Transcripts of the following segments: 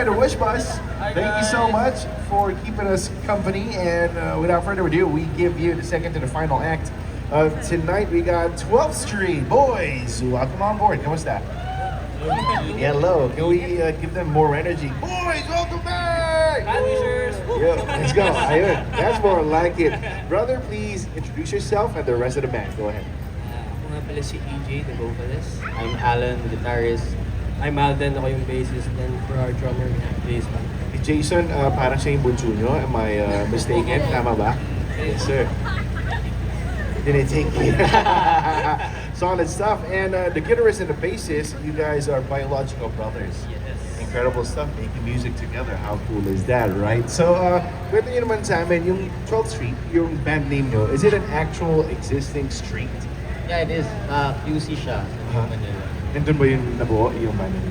The Wish Bus, thank you so much for keeping us company. And without further ado, we give you the second to the final act of tonight. We got 12th Street Boys. Welcome on board. Kamusta? Hello. Can we give them more energy? Boys, welcome back! Yeah, let's go. Ayun. That's more like it. Brother, please introduce yourself and the rest of the band. Go ahead. Ako nga pala si EJ, the vocalist. I'm Alan, the guitarist. I'm Alden, ako yung bassist. Then for our drummer, we have bass band. Si Jason, parang siya yung bunso nyo. Am I mistaken? Tama ba? Yes, sir. Didn't take it. Solid stuff. And the guitarist and the bassist, you guys are biological brothers. Yes. Incredible stuff, making music together. How cool is that, right? So, kwento nyo naman sa amin, yung 12th Street, yung band name nyo, is it an actual existing street? Yeah, it is. QC siya sa Manila. Nandun ba yung nabuo, yung band name?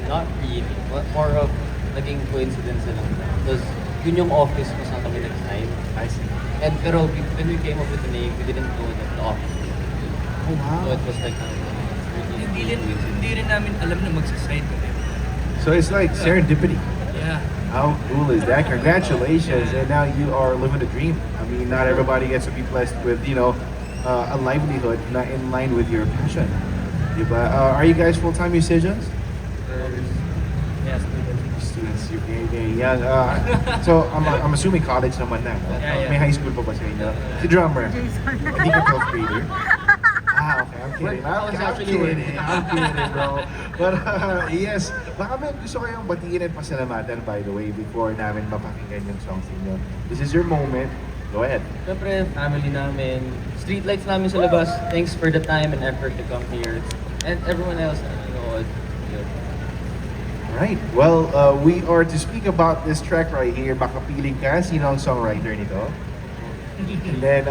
Not really. More of naging coincidence na lang. Because yun yung office kung saan kami nag-sign. I see. And pero when we came up with the name, we didn't know that the office was Oh, wow. So it was like Hindi rin namin alam na magsaside kami. So it's like serendipity. Yeah. How cool is that? Congratulations. And now you are living a dream. I mean, not everybody gets to be blessed with, a livelihood not in line with your passion. Diba? Are you guys full-time musicians? Yes, Students, you're very young. So I'm assuming college naman na. No? Yeah. May high school pa ba sa inyo? Si drummer. Hindi ka 12th grader. Okay, I'm kidding. I'm kidding, bro. But yes, baka may gusto kayong batiin at pasalamatan, by the way, before namin mapakinggan yung songs ninyo. This is your moment. Go ahead. Siyempre, family namin, streetlights namin sa labas. Thanks for the time and effort to come here. And everyone else na nanonood. Yun. Alright, well, we are to speak about this track right here. Makapiling Ka, sino ang songwriter nito? And then,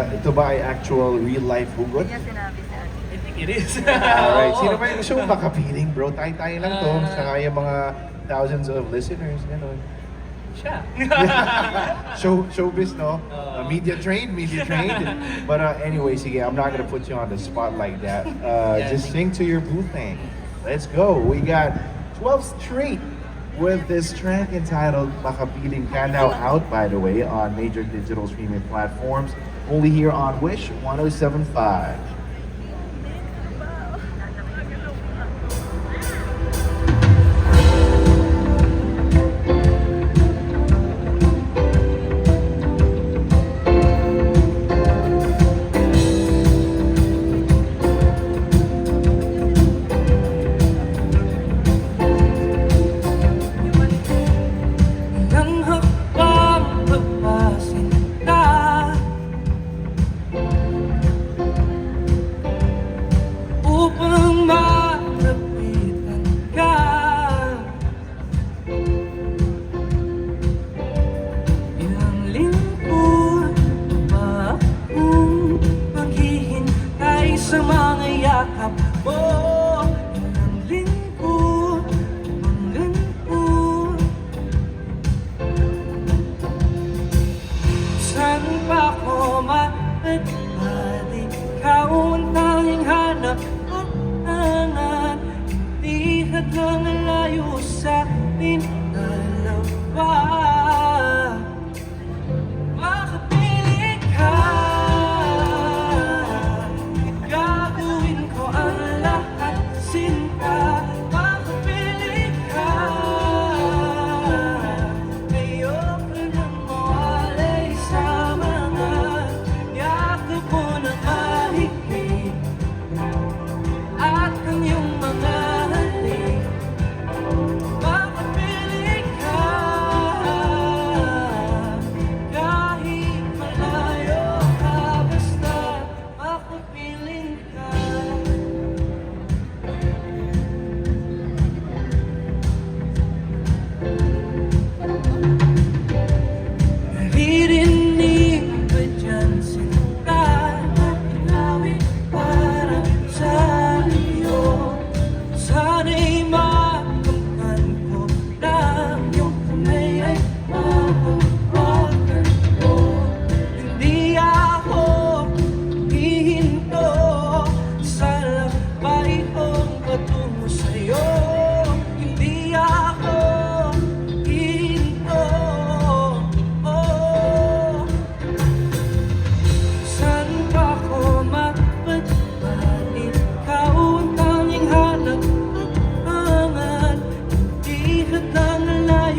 ito ba ay actual real-life hugot? Niya sinabi sa akin. I think it is. Alright, sino ba yung gusto mong makapiling, bro? Tayo-tayo lang to. Saka yung mga thousands of listeners, gano'n. Siya. Showbiz, no? Media trained. But anyway, sige, I'm not gonna put you on the spot like that. Just sing to your boo thing. Let's go. We got 12th Street with this track entitled Makapiling Ka, now out, by the way, on major digital streaming platforms. Only here on Wish 107.5. Nang hakbang pagpasin ka,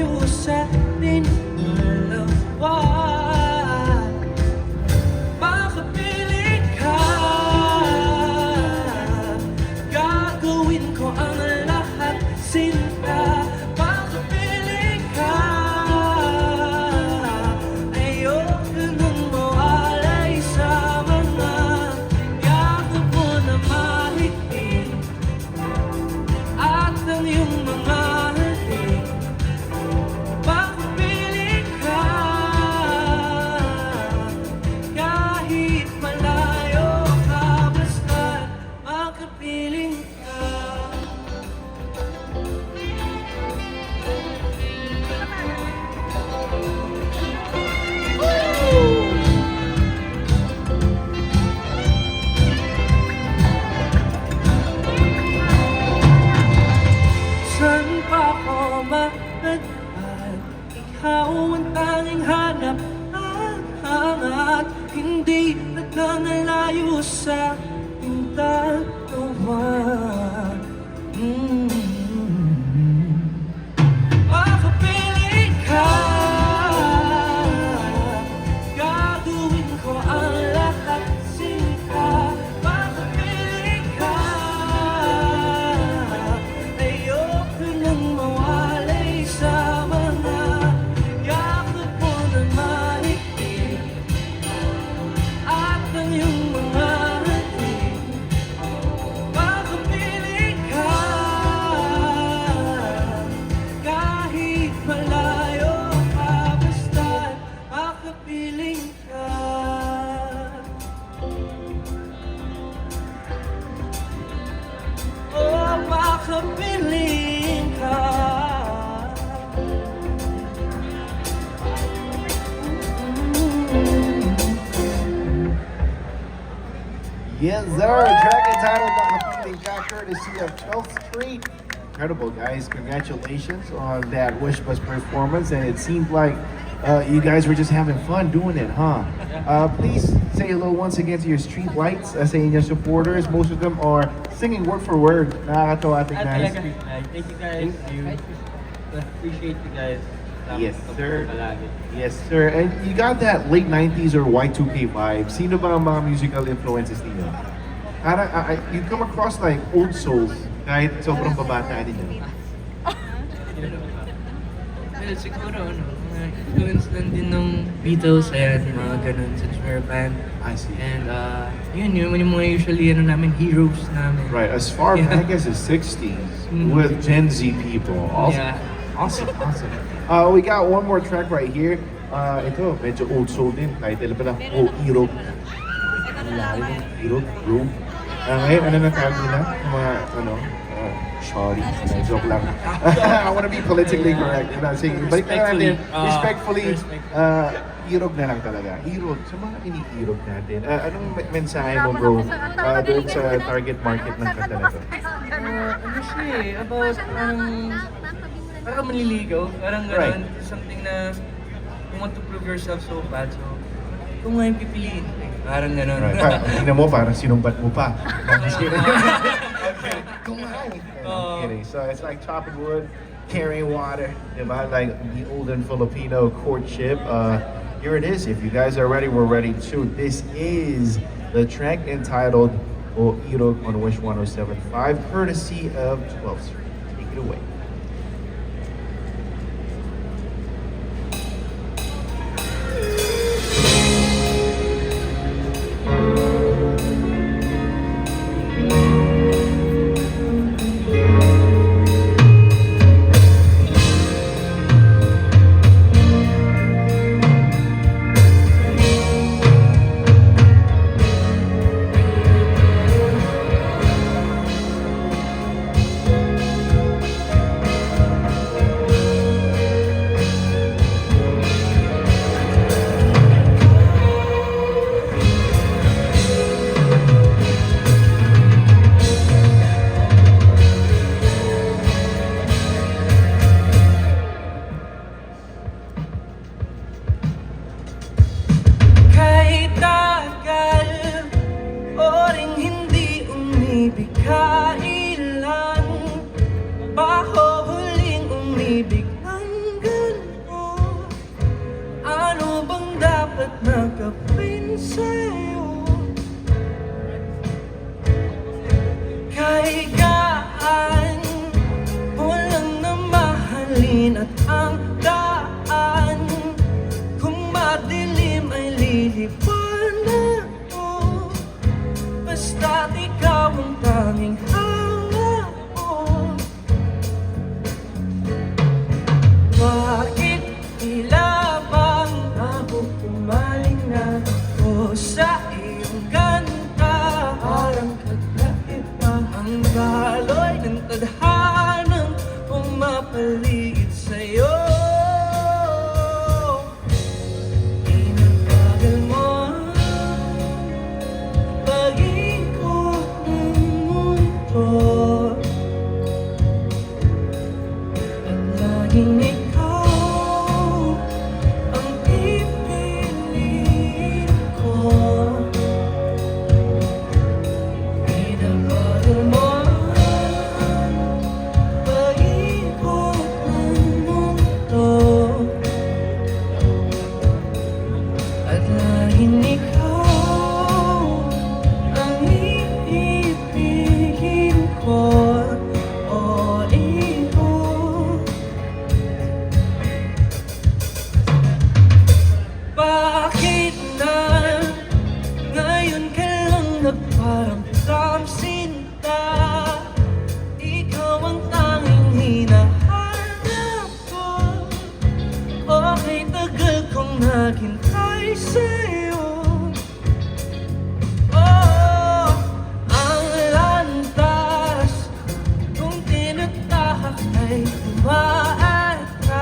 malayo sa ating dalawa. Makapili ka, gagawin ko ang lahat, sinta. Makapili ka, ayoko nang mawalay sa mga yakap mo na mahigpit at ang iyong mga halik. Makapili ka, kahit malayo ka, basta makapiling ka. Saan pa ako matagpan? Ikaw ang tanging hanap at hangat. Hindi nagnanalayo sa ating dalawa. Makapili ka, gagawin ko ang lahat, sinta. Makapili ka, ayoko nang mawalay sa mga yakap mo na mahigpit at ang iyong mga halik. Makapili ka, kahit malayo ka, basta't makapiling ka. Oh, makapiling ka. Yes, sir. Track entitled Makapiling Ka, courtesy of 12th Street. Incredible, guys. Congratulations on that Wish Bus performance. And it seemed like you guys were just having fun doing it, huh? Please say hello once again to your street lights, sa inyong supporters. Most of them are singing word for word. Nakakatawa, At guys. talaga, thank you guys. Appreciate you guys. Yes, sir. Palagi. Yes, sir. And you got that late 90s or Y2K vibe. Sino ba ang mga musical influences ninyo? You come across like old souls kahit sobrang babata din yun. Well, siguro, mga influence lang din ng Beatles, ayan, mga ganun, since we're a band. I see. And, yun yung mga usually, heroes namin. Right, as far Yeah. back as the 60s Mhm. with Gen Z people. Awesome. Yeah. Awesome, awesome. We got one more track right here. Ito, medyo old soul din. Title pala, Oh Irog. Ang lalim ng Irog, bro. Ngayon, ano na tawag nila? Mga, sorry, joke lang. I want to be politically correct. Sige, balik na natin. Respectfully, Irog na lang talaga. Irog, sa mga ini-irog natin. Anong mensahe mo, bro, doon sa target market ng kanta na to? Ano siya eh, about, parang manliligaw, parang Right. gano'n, something na you want to prove yourself so bad, so kung nga yung pipiliin, parang gano'n. Right. Tingnan mo, parang sinumbat mo pa. Kung nga eh. Oo. Kidding. So it's like chopping wood, carrying water, diba? Like the olden Filipino courtship. Here it is. If you guys are ready, we're ready too. This is the track entitled O Irog on Wish 107.5, courtesy of 12th Street. Take it away. Kailan ba huling umibig ng sa'yo. Kaigaan, walang namahalin at ang daan. Kung madilim ay lilipanan mo, basta't ikaw ang tanging hawak mo. Bakit tila bang ako pumaling na ako sa iyong ganda? Parang kakaiba ang daloy ng tadhanang pumapaligid sa'yo. Inabagal mo pag-ikot ng mundo, at laging ikaw ang pipiliin ko. Inabagal mo pag-ikot ng mundo, at laging ikaw ang iibigin ko. O ikaw. Bakit na ngayon ka lang nagparamdam, sinta? Ikaw ang tanging hinahanap ko. Okay, tagal kong naghintay sa'yo. Oh, ang landas kung tinatahak ay umaatras.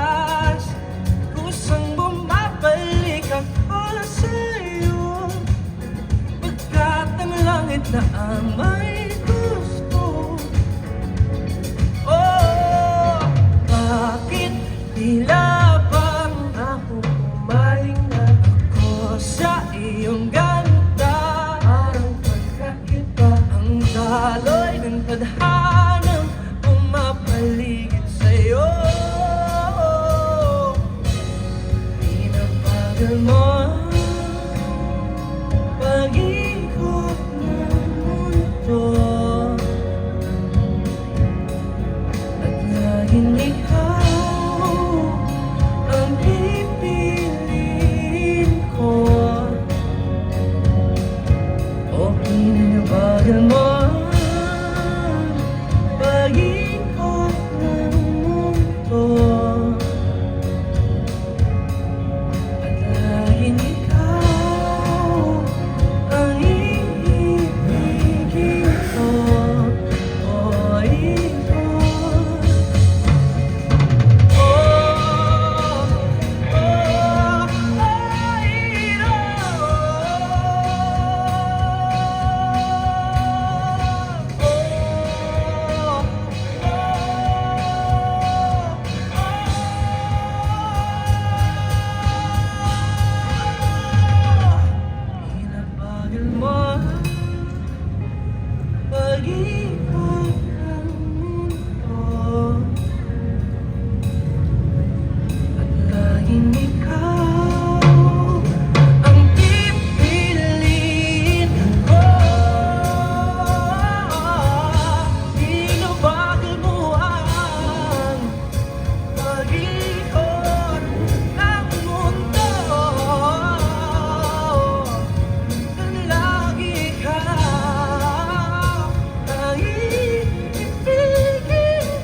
Kusang bumabalik ako sa'yo, pagkat ang langit na ang may gusto. Oh, bakit tila bang ako pumaling na ako sa iyong ganda? Parang pagkaiba ang daloy ng tadhanang pumapaligid sa'yo. Inabagal mo pag-ikot ng mundo, at laging ikaw ang pipiliin ko. O inabagal mo pag-ikot ng mundo, at laging ikaw ang iibigin ko. O ikaw. Inabagal mo pag-ikot ng mundo, at laging ikaw ang pipiliin ko. Inabagal mo ang pag-ikot ng mundo, at lagi ikaw ang iibigin ko.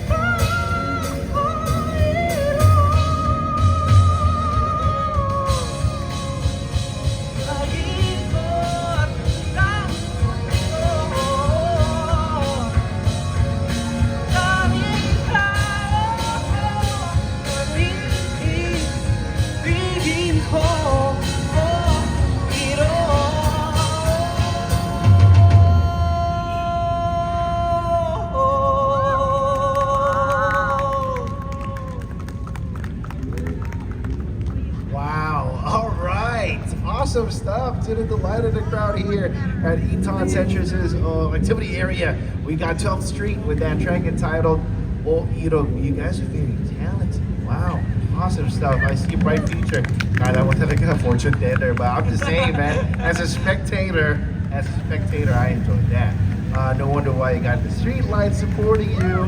Pag-ikot ng mundo, lagi ikaw ang iibigin ko. Wow. All right. Awesome stuff. To the delight of the crowd here at Eton Centris's activity area. We got 12th Street with that track entitled, well, you know, you guys are very talented. Wow. Awesome stuff. yourself. I see a bright future. Kala mo talaga fortune teller, but I'm just saying, man, as a spectator, I enjoyed that. No wonder why you got the street lights supporting you.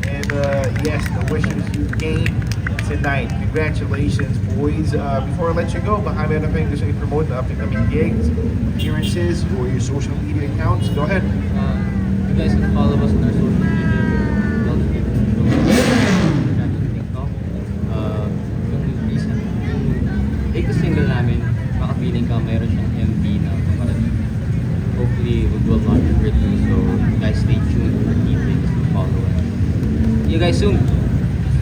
And yes, the wishes you gained tonight. Congratulations, boys. Before I let you go, baka meron kayong gusto i-promote na upcoming gigs, appearances, or your social media accounts. Go ahead. You guys can follow us on our social media. TikTok. Yung recent, yung latest single namin, baka feeling ka mayroon siyang MV na kaparating. Hopefully, we will launch it pretty. So, you guys stay tuned for keepings and follow us. See you guys soon.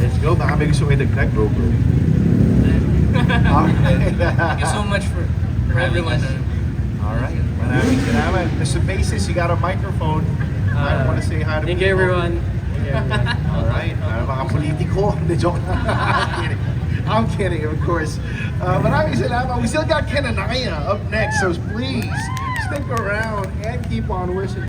Let's go. Baka may gusto kayo dagdag, bro. Thank you so much for everyone. Alright. Maraming salamat. Mr. Basis, you got a microphone. I want to say hi to Thank you, people. everyone. Thank you, everyone. Alright. Mga politiko. Hindi, joke. I'm kidding. I'm kidding, of course. Maraming salamat. We still got Ken Anaya up next, so please stick around and keep on wishing.